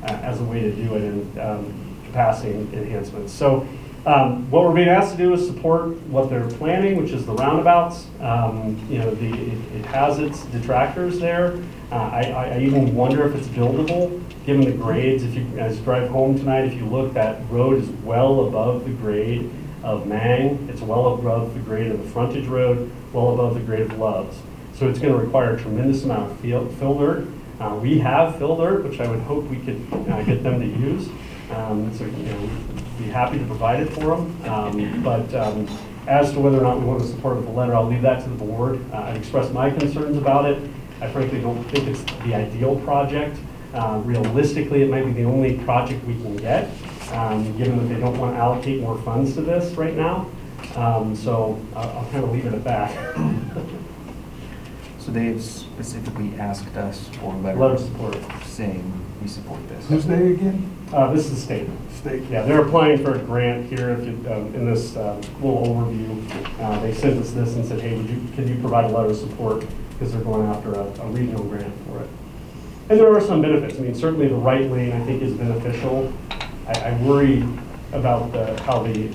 as a way to do it in capacity enhancements. So what we're being asked to do is support what they're planning, which is the roundabouts. You know, it has its detractors there. I even wonder if it's buildable, given the grades. If you, as you drive home tonight, if you look, that road is well above the grade of Mang. It's well above the grade of the frontage road, well above the grade of Love's. So it's going to require a tremendous amount of fill dirt. We have fill dirt, which I would hope we could get them to use. So, you know, we'd be happy to provide it for them. But as to whether or not we want to support it with a letter, I'll leave that to the board. I've expressed my concerns about it. I frankly don't think it's the ideal project. Realistically, it might be the only project we can get, given that they don't want to allocate more funds to this right now. So I'll kind of leave it at that. So they've specifically asked us for a letter Letter support. saying we support this. Who's they again? This is the state. State. Yeah, they're applying for a grant here. If you, in this little overview, they sent us this and said, hey, can you provide a letter of support, because they're going after a regional grant for it. And there are some benefits. I mean, certainly the right lane, I think, is beneficial. I worry about how the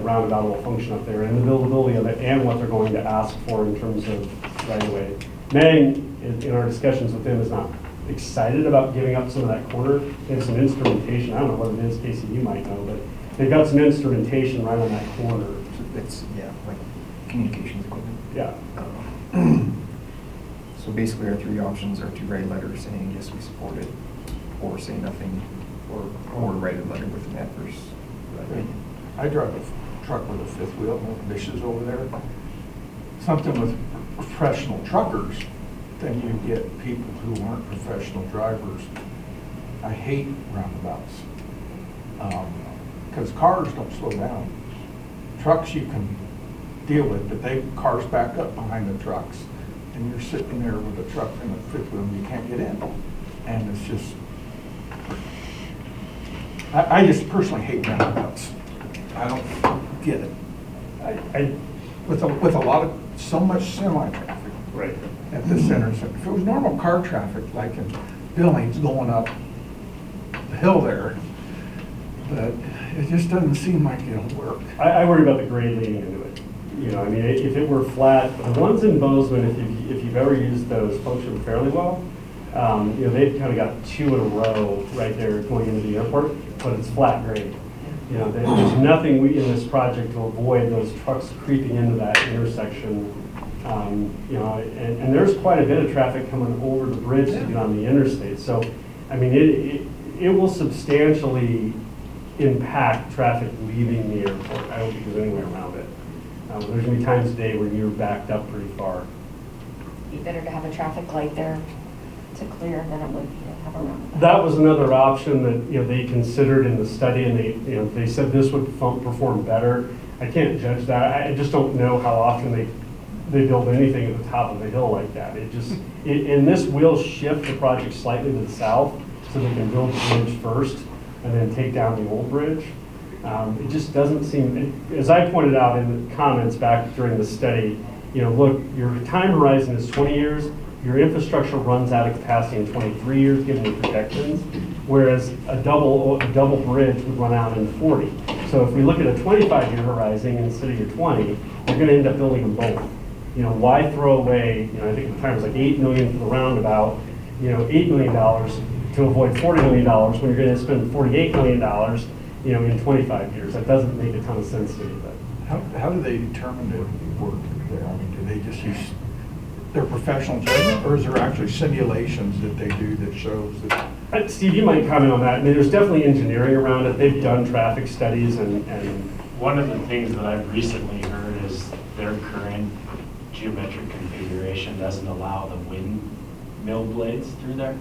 roundabout will function up there and the buildability of it and what they're going to ask for in terms of right-of-way. Mang, in our discussions with them, is not excited about giving up some of that corner. They have some instrumentation. I don't know what it is, Casey, you might know, but they've got some instrumentation right on that corner. It's, yeah, like communications equipment. Yeah. So basically our three options are to write a letter saying, yes, we support it, or say nothing, or write a letter with an adverse opinion. I drive a truck with a fifth wheel, no dishes over there. Something with professional truckers, then you get people who aren't professional drivers. I hate roundabouts. Because cars don't slow down. Trucks you can deal with, but cars back up behind the trucks. And you're sitting there with a truck and a fifth wheel and you can't get in. And it's just, I just personally hate roundabouts. I don't get it. With a lot of, so much semi-traffic Right. at the center. So if it was normal car traffic, like in Billings going up the hill there, but it just doesn't seem like it'll work. I worry about the grade leading into it. You know, I mean, if it were flat, the ones in Bozeman, if you've ever used those, function fairly well. You know, they've kind of got two in a row right there going into the airport, but it's flat grade. You know, there's nothing in this project to avoid those trucks creeping into that intersection. You know, and there's quite a bit of traffic coming over the bridge to get on the interstate. So, I mean, it will substantially impact traffic leaving the airport. I don't think there's any way around it. There's going to be times a day where you're backed up pretty far. Be better to have a traffic light there to clear than it would be to have a roundabout. That was another option that, you know, they considered in the study, and they said this would perform better. I can't judge that. I just don't know how often they build anything at the top of the hill like that. And this will shift the project slightly to the south so they can build the bridge first and then take down the old bridge. It just doesn't seem, as I pointed out in the comments back during the study, you know, look, your time horizon is 20 years, your infrastructure runs out of capacity in 23 years given the projections, whereas a double bridge would run out in 40. So if we look at a 25-year horizon instead of your 20, you're going to end up building them both. You know, why throw away, you know, I think at the time it was like $8 million for the roundabout, you know, $8 million to avoid $40 million when you're going to spend $48 million, you know, in 25 years. That doesn't make a ton of sense to me. But How do they determine the work there? I mean, do they just use their professional judgment, or is there actually simulations that they do that shows that? Steve, you might comment on that. I mean, there's definitely engineering around it. They've done traffic studies and one of the things that I've recently heard is their current geometric configuration doesn't allow the windmill blades through there.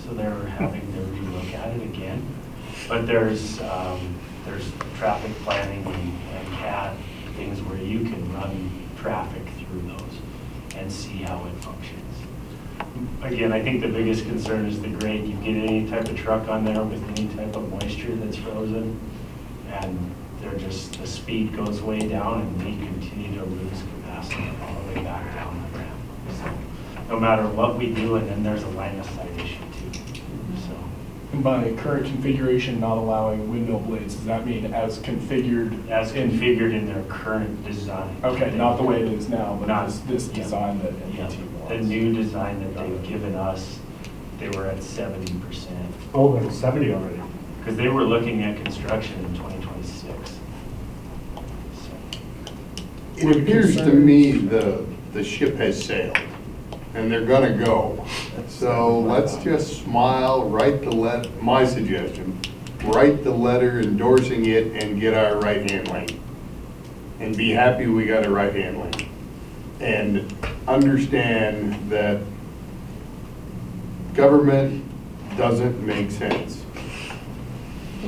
So they're having to relook at it again. But there's traffic planning and CAD things where you can run traffic through those and see how it functions. Again, I think the biggest concern is the grade. You get any type of truck on there with any type of moisture that's frozen, and the speed goes way down, and we continue to lose capacity all the way back down the ramp. So no matter what we do, and then there's a line of sight issue too. So And by current configuration not allowing windmill blades, does that mean as configured? As configured in their current design. Okay, not the way it is now, but Not- this yeah. design that Yeah, NBT the wants. new design that they've given us, they were at 70%. Oh, there's 70 already. Because they were looking at construction in 2026. So, It appears to me the ship has sailed, and they're gonna go. So let's just smile, write the my suggestion, write the letter endorsing it and get our right-hand lane. And be happy we got a right-hand lane. And understand that government doesn't make sense.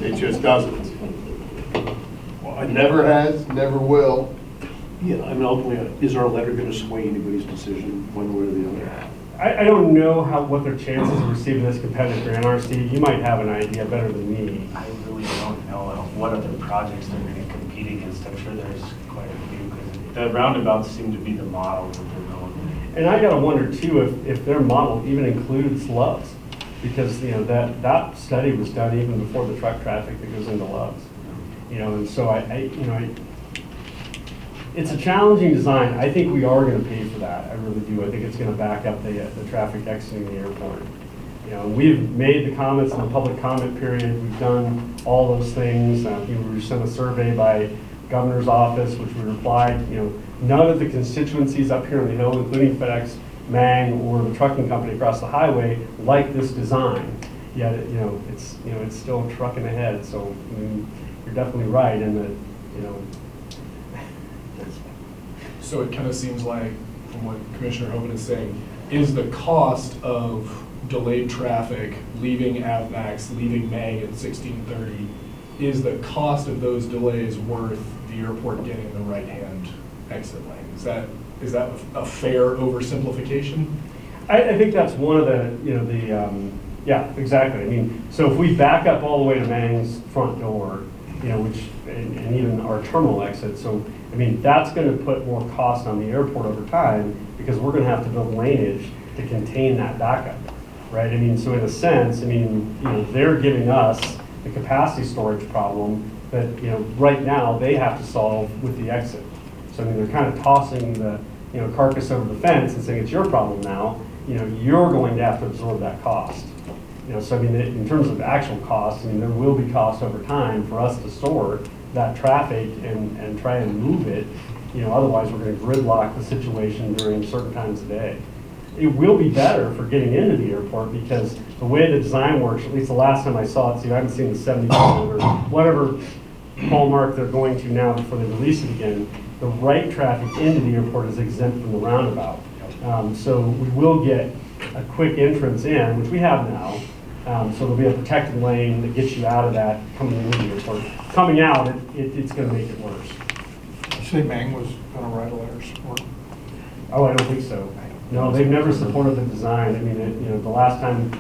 It just doesn't. It never has, never will. Yeah, I mean, ultimately, is our letter going to sway anybody's decision one way or the other? I don't know what their chances of receiving this competitive grant are, Steve. You might have an idea better than me. I really don't know what other projects they're going to compete against. I'm sure there's quite a few, because the roundabouts seem to be the model that they're going. And I gotta wonder too, if their model even includes Loves. Because, you know, that study was done even before the truck traffic that goes into Loves. You know, and so it's a challenging design. I think we are gonna pay for that. I really do. I think it's gonna back up the traffic exiting the airport. You know, we've made the comments in the public comment period. We've done all those things. We were sent a survey by governor's office, which we replied. You know, none of the constituencies up here on the Hill, including FedEx, Mang, or the trucking company across the highway, like this design. Yet, it's still trucking ahead. So I mean, you're definitely right in that, you know. So it kind of seems like, from what Commissioner Hogan is saying, is the cost of delayed traffic, leaving Avmax, leaving Mang at 16:30, is the cost of those delays worth the airport getting the right-hand exit lane? Is that a fair oversimplification? I think that's one of the, yeah, exactly. I mean, so if we back up all the way to Mang's front door, you know, and even our terminal exit, so, I mean, that's gonna put more cost on the airport over time, because we're gonna have to build laneage to contain that backup, right? I mean, so in a sense, I mean, you know, they're giving us the capacity storage problem that, you know, right now, they have to solve with the exit. So, I mean, they're kind of tossing the, you know, carcass over the fence and saying, it's your problem now. You know, you're going to have to absorb that cost. You know, so I mean, in terms of actual costs, I mean, there will be costs over time for us to store that traffic and try and move it. You know, otherwise we're going to gridlock the situation during certain times of day. It will be better for getting into the airport, because the way the design works, at least the last time I saw it, so I haven't seen the 70% or whatever hallmark they're going to now before they release it again, the right traffic into the airport is exempt from the roundabout. So we will get a quick entrance in, which we have now. So there'll be a protected lane that gets you out of that coming into the airport. Coming out, it's going to make it worse. You say Mang was going to write a letter of support? Oh, I don't think so. No, they've never supported the design. I mean, you know, the last time,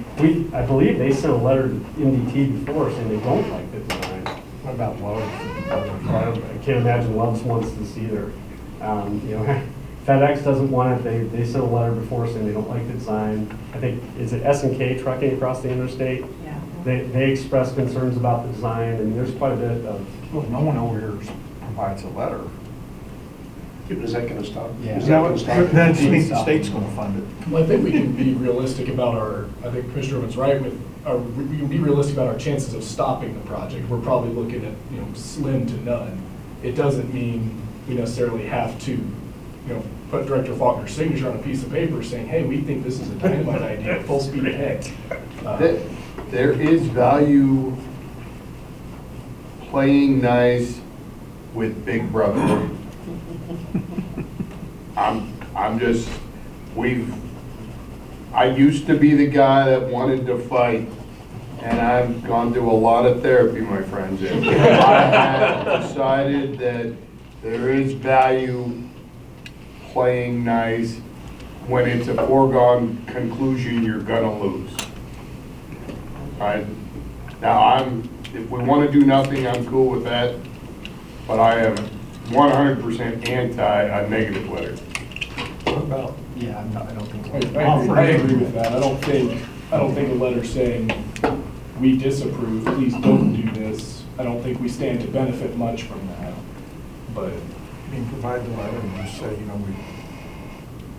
I believe they sent a letter to MDT before saying they don't like the design. What about Lowe's? I can't imagine Love's wants this either. You know, FedEx doesn't want it. They sent a letter before saying they don't like the design. I think, is it S&K Trucking across the interstate? Yeah. They expressed concerns about the design, and there's quite a bit of. Well, no one over here provides a letter. Is that going to stop? Yeah. Is that going to stop? That just means the state's going to fund it. Well, I think we can be realistic about I think Commissioner Hogan's right, we can be realistic about our chances of stopping the project. We're probably looking at, you know, slim to none. It doesn't mean we necessarily have to, you know, put Director Faulkner's signature on a piece of paper saying, hey, we think this is a dynamite idea, full speed ahead. There is value playing nice with Big Brother. I used to be the guy that wanted to fight, and I've gone through a lot of therapy, my friends. And I have decided that there is value playing nice when it's a foregone conclusion you're gonna lose. Right? Now, if we want to do nothing, I'm cool with that, but I am 100% anti a negative letter. What about, Yeah, I don't think. I agree with that. I don't think a letter saying we disapprove, please don't do this. I don't think we stand to benefit much from that, but. I mean, provide the letter and just say,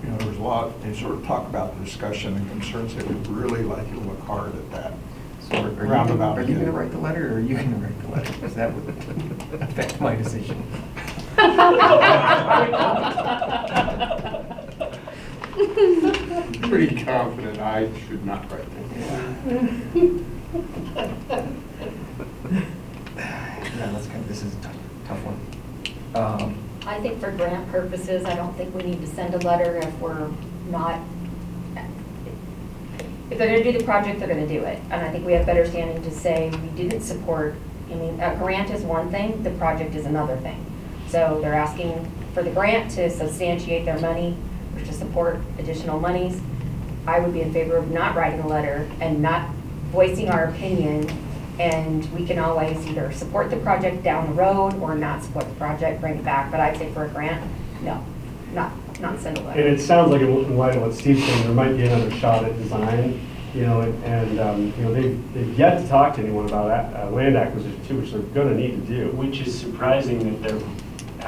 there's a lot, they sort of talk about the discussion and concerns that we'd really like you to look hard at that. So are you Roundabout going to again. write the letter, or are you going to write the letter? Because that would affect my decision. Pretty confident I should not write that. Yeah, this is a tough one. I think for grant purposes, I don't think we need to send a letter if we're not, if they're gonna do the project, they're gonna do it. And I think we have better standing to say we didn't support, I mean, a grant is one thing, the project is another thing. So they're asking for the grant to substantiate their money or to support additional monies. I would be in favor of not writing a letter and not voicing our opinion. And we can always either support the project down the road or not support the project, bring it back. But I'd say for a grant, no, not send a letter. And it sounds like in light of what Steve's saying, there might be another shot at design, they've yet to talk to anyone about land acquisition too, which they're gonna need to do. Which is surprising that they're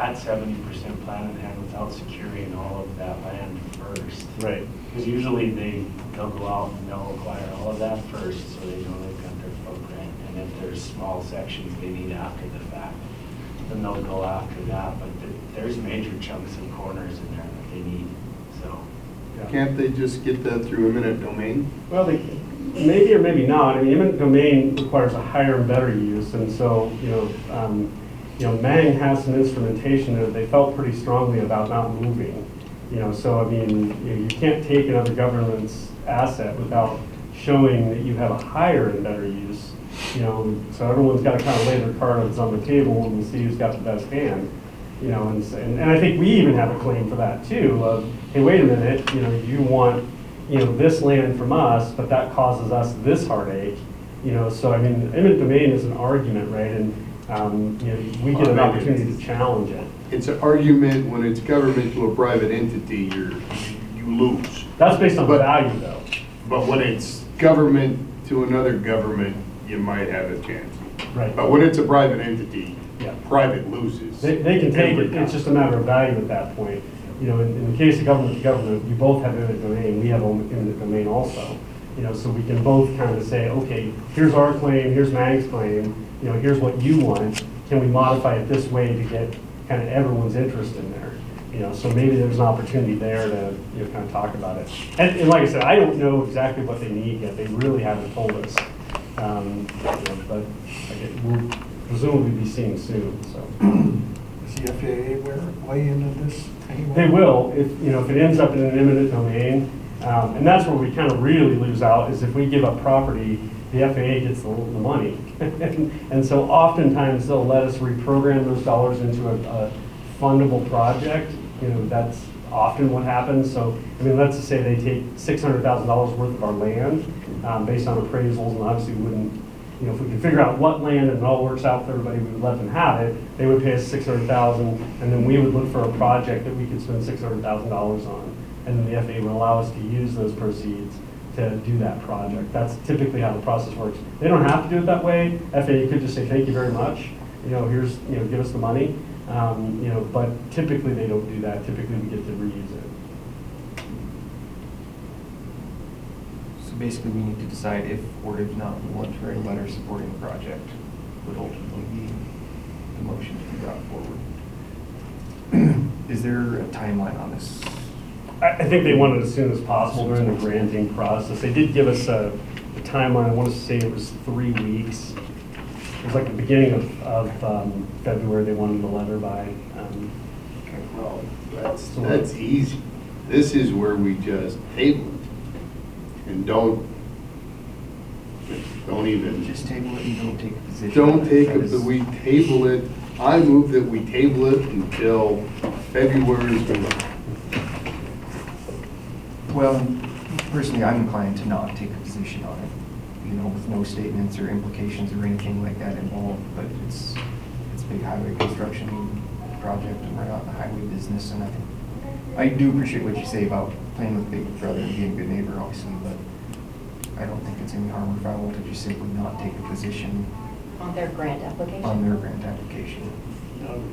at 70% plan in hand without securing all of that land first. Right. Because usually they'll go out and they'll acquire all of that first, so they know they've got their footprint. And if there's small sections they need after the fact, then they'll go after that. But there's major chunks and corners in there that they need, so. Yeah. Can't they just get that through eminent domain? Well, maybe or maybe not. I mean, eminent domain requires a higher and better use, and so, Mang has some instrumentation that they felt pretty strongly about not moving. So I mean, you can't take another government's asset without showing that you have a higher and better use. So everyone's got to kind of lay their cards on the table and see who's got the best hand. And I think we even have a claim for that too. Of, hey, wait a minute, you want this land from us, but that causes us this heartache. So I mean, eminent domain is an argument, right? And we get an opportunity to challenge it. It's an argument when it's government to a private entity, you lose. That's based on But- value, though. But when it's government to another government, you might have a chance. Right. But when it's a private entity, Yeah. private loses. They can take every it. time. It's just a matter of value at that point. In the case of government to government, you both have eminent domain. We have eminent domain also. So we can both kind of say, okay, here's our claim, here's Mang's claim. Here's what you want. Can we modify it this way to get kind of everyone's interest in there? So maybe there's an opportunity there to kind of talk about it. And like I said, I don't know exactly what they need yet. They really haven't told us. But we'll presumably be seeing soon. So Does the FAA weigh into this anyway? they will if it ends up in an eminent domain, and that's where we kind of really lose out is if we give up property, the FAA gets the money. And so oftentimes they'll let us reprogram those dollars into a fundable project. That's often what happens. So, I mean, let's just say they take $600,000 worth of our land based on appraisals, and obviously we wouldn't, if we could figure out what land and it all works out for everybody, we would let them have it. They would pay us $600,000, and then we would look for a project that we could spend $600,000 on. And then the FAA would allow us to use those proceeds to do that project. That's typically how the process works. They don't have to do it that way. FAA could just say, thank you very much. Here's, give us the money. But typically they don't do that. Typically we get to reuse it. So basically, we need to decide if or if not we want to write a letter supporting the project would ultimately be the motion to be brought forward. Is there a timeline on this? I think they want it as soon as possible during the granting process. They did give us a timeline. I want to say it was 3 weeks. It was like the beginning of February they wanted the letter by. Well, that's easy. This is where we just table it and don't even. Just table it and don't take a position. Don't take That it, is- we table it. I move that we table it until February's meeting. Well, personally, I'm inclined to not take a position on it, with no statements or implications or anything like that involved, but it's a big highway construction project, and we're not in the highway business, and I do appreciate what you say about playing with Big Brother and being a good neighbor, obviously, but I don't think it's any harm or foul to just simply not take a position On their grant application? on their grant application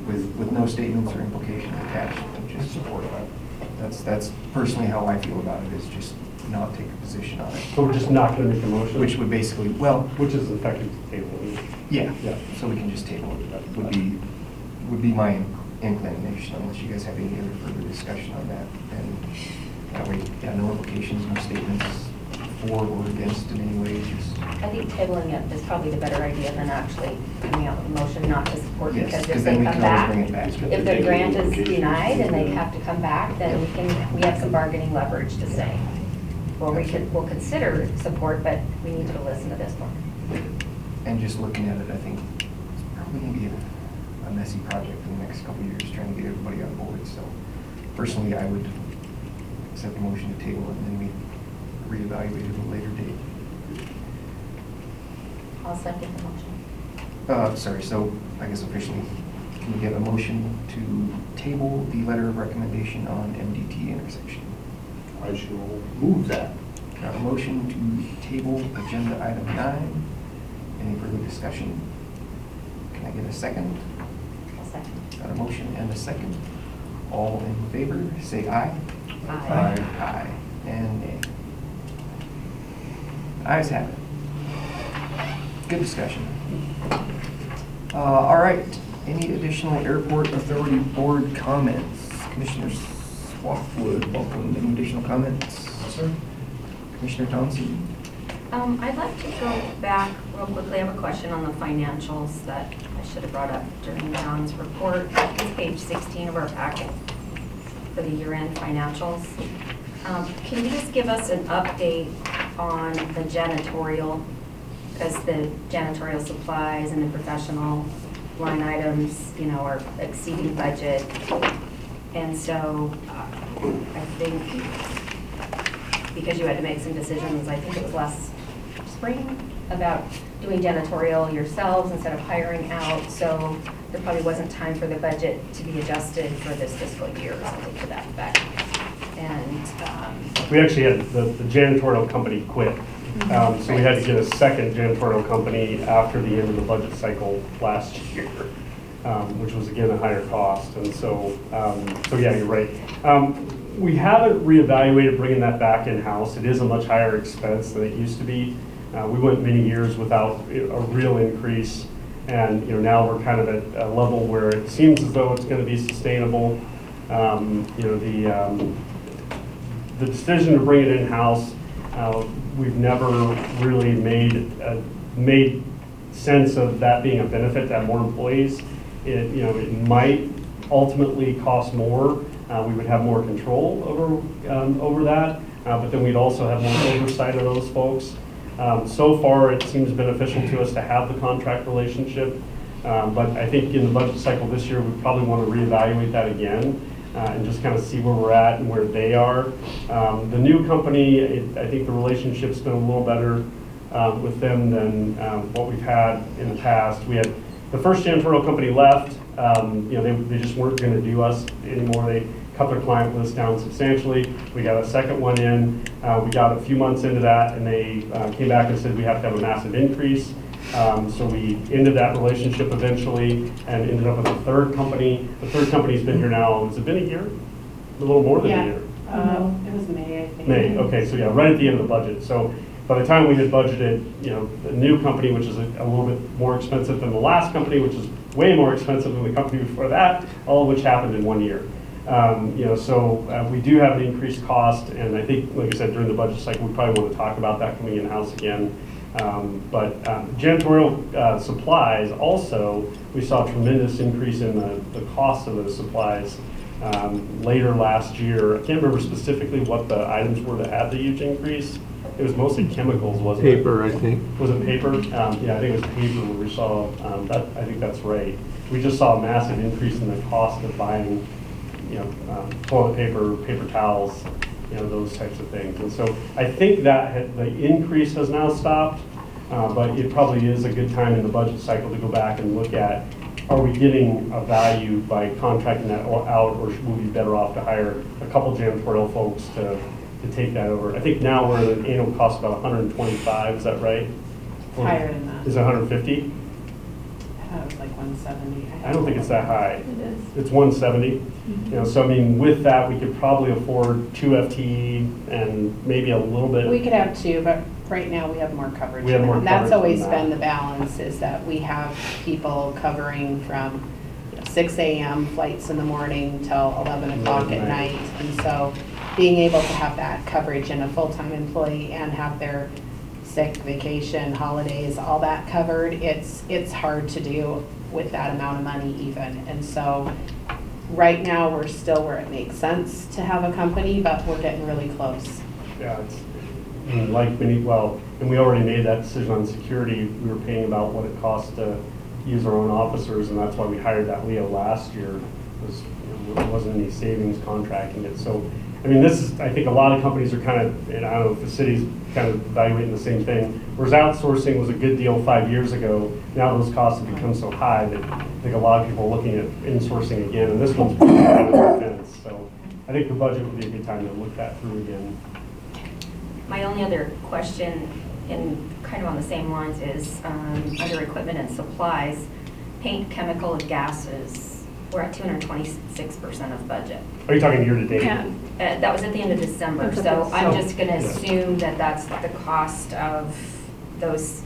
with no statements or implications attached. And just support that. That's personally how I feel about it, is just not take a position on it. So we're just not going to make a motion? Which would basically, well, Which is effective table. yeah, Yeah. so we can just table it. That would be my inclination, unless you guys have any other further discussion on that. And that way, yeah, no implications, no statements for or against in any way, just. I think tabling it is probably the better idea than actually coming out with a motion not to support, Yes, because if because they then we come can always back, bring it back. if their grant is denied and they have to come back, then we have some bargaining leverage to say, well, we'll consider support, but we need to listen to this one. And just looking at it, I think it's probably going to be a messy project in the next couple of years, trying to get everybody on board. So personally, I would accept the motion to table it, and then we reevaluate it at a later date. I'll second the motion. Sorry, so I guess officially, can we get a motion to table the letter of recommendation on MDT intersection? I shall move that. Got a motion to table agenda item 9. Any further discussion? Can I get a second? I'll second. Got a motion and a second. All in favor, say aye. Aye. Aye. And nay. Ayes have it. Good discussion. All right, any additional airport authority board comments? Commissioner Swaffwood, welcome. Any additional comments? Sir? Commissioner Thompson? I'd like to go back real quickly. I have a question on the financials that I should have brought up during John's report. It's page 16 of our packet for the year-end financials. Can you just give us an update on the janitorial, because the janitorial supplies and the professional line items, are exceeding budget. And so I think because you had to make some decisions, I think it was last spring, about doing janitorial yourselves instead of hiring out. So there probably wasn't time for the budget to be adjusted for this fiscal year or something to that effect. And We actually had the janitorial company quit. So we had to get a second janitorial company after the end of the budget cycle last year, which was again a higher cost. And so yeah, you're right. We haven't reevaluated bringing that back in-house. It is a much higher expense than it used to be. We went many years without a real increase, and now we're kind of at a level where it seems as though it's going to be sustainable. The decision to bring it in-house, we've never really made sense of that being a benefit to have more employees. It might ultimately cost more. We would have more control over that, but then we'd also have more oversight of those folks. So far, it seems beneficial to us to have the contract relationship, but I think in the budget cycle this year, we probably want to reevaluate that again and just kind of see where we're at and where they are. The new company, I think the relationship's been a little better with them than what we've had in the past. We had the first janitorial company left. They just weren't going to do us anymore. They cut their client list down substantially. We got a second one in. We got a few months into that, and they came back and said we have to have a massive increase. So we ended that relationship eventually and ended up with a third company. The third company's been here now, has it been a year? A little more than a year. It was May, I think. May, okay, so yeah, right at the end of the budget. So by the time we had budgeted, the new company, which is a little bit more expensive than the last company, which is way more expensive than the company before that, all of which happened in 1 year. So we do have an increased cost, and I think, like I said, during the budget cycle, we probably want to talk about that coming in-house again. But janitorial supplies also, we saw a tremendous increase in the cost of those supplies later last year. I can't remember specifically what the items were that had the huge increase. It was mostly chemicals, wasn't it? Paper, I think. Was it paper? Yeah, I think it was paper where we saw, I think that's right. We just saw a massive increase in the cost of buying, toilet paper, paper towels, those types of things. And so I think that the increase has now stopped, but it probably is a good time in the budget cycle to go back and look at, are we getting a value by contracting that out, or should we be better off to hire a couple janitorial folks to to take that over. I think now we're at an annual cost about 125, is that right? Or Higher than that. Is it 150? I thought it was like 170. I don't think it's that high. It is. It's 170. You know, so I mean, with that, we could probably afford 2 FTE and maybe a little bit. We could have two, but right now we have more coverage. We have more And that's coverage always than that. been the balance, is that we have people covering from 6 a.m. flights in the morning till 11 o'clock at Night. night. And so being able to have that coverage and a full-time employee and have their sick, vacation, holidays, all that covered, it's hard to do with that amount of money even. And so right now, we're still where it makes sense to have a company, but we're getting really close. Yeah, it's, I mean, like, and we already made that decision on security. We were paying about what it cost to use our own officers, and that's why we hired that Leo last year. There wasn't any savings contracting it. So, I mean, this is, I think a lot of companies are kind of, and I don't know if the city's kind of evaluating the same thing, whereas outsourcing was a good deal 5 years ago. Now those costs have become so high that I think a lot of people are looking at insourcing again, and this one's pretty good on defense. So I think the budget would be a good time to look that through again. My only other question, in kind of on the same lines, is under equipment and supplies, paint, chemical, and gases, we're at 226% of budget. Are you talking year to date? That was at the end of December, so I'm just going to assume that that's the cost of those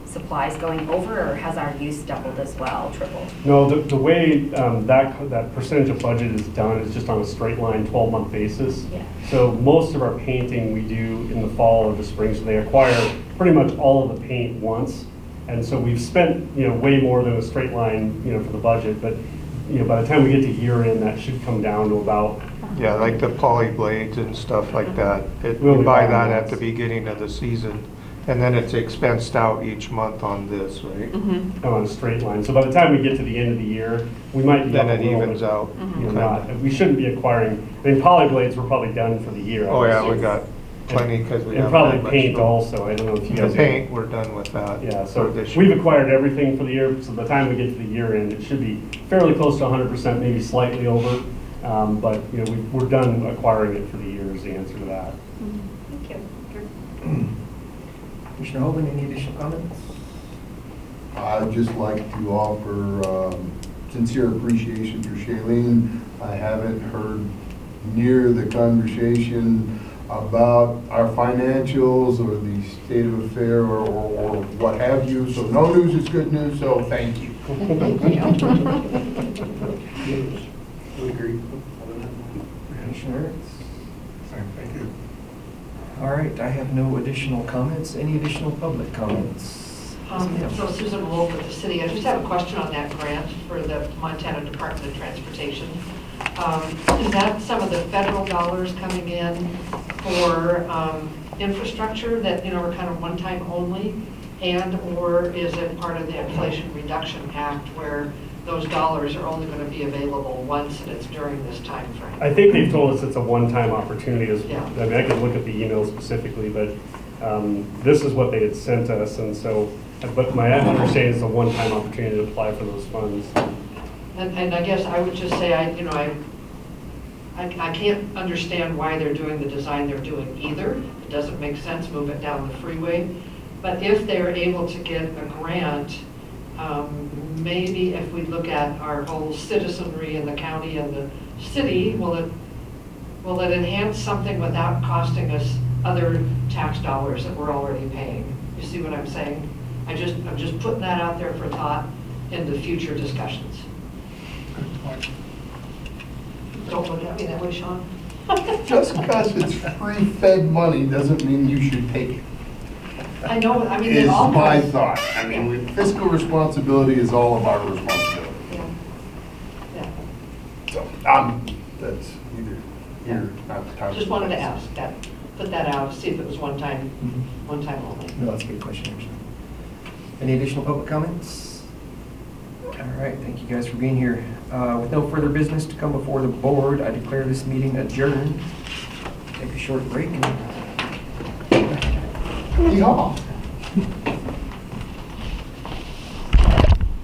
supplies going over, or has our use doubled as well, tripled? No, the way that percentage of budget is done is just on a straight line, 12-month basis. Yeah. So most of our painting we do in the fall or the spring, so they acquire pretty much all of the paint once. And so we've spent, way more than a straight line, for the budget, but, by the time we get to year end, that should come down to about. Yeah, like the poly blades and stuff like that. We'll We be buy buying that at those. the beginning of the season, and then it's expensed out each month on this, right? On a straight line. So by the time we get to the end of the year, we might be. Then up a it little evens bit, out. We shouldn't be acquiring, poly blades we're probably done for the year. Oh, yeah, we obviously. got plenty because we have. And probably that much paint room. also. I don't know if you The guys. paint, we're done with that. Yeah, so for this year. we've acquired everything for the year, so by the time we get to the year end, it should be fairly close to 100%, maybe slightly over. But, we're done acquiring it for the year is the answer to that. Thank you. Commissioner Hogan, any additional comments? I'd just like to offer sincere appreciation for Shailene. I haven't heard near the conversation about our financials or the state of affair or what have you. So no news is good news, so thank you. We agree. Commissioner Ernst? Thank you. All right, I have no additional comments. Any additional public comments? So Susan Wolf with the city. I just have a question on that grant for the Montana Department of Transportation. Is that some of the federal dollars coming in for infrastructure that, are kind of one-time only? Or is it part of the Inflation Reduction Act where those dollars are only going to be available once and it's during this time frame? I think they've told us it's a one-time opportunity. Yeah. I could look at the email specifically, but this is what they had sent us, and so, but my understanding is it's a one-time opportunity to apply for those funds. And I guess I would just say, I can't understand why they're doing the design they're doing either. It doesn't make sense, move it down the freeway. But if they're able to get a grant, maybe if we look at our whole citizenry in the county and the city, will it enhance something without costing us other tax dollars that we're already paying? You see what I'm saying? I'm just putting that out there for thought in the future discussions. Don't look at me that way, Sean. Just because it's free-fed money doesn't mean you should take it. I know, I mean, Is they all. my thought. I mean, fiscal responsibility is all of our responsibility. Yeah. Yeah. So, that's either here, not the time. Just wanted to ask that, put that out, see if it was one time only. No, that's a good question, actually. Any additional public comments? All right, thank you guys for being here. With no further business to come before the board, I declare this meeting adjourned. Take a short break. Yeehaw.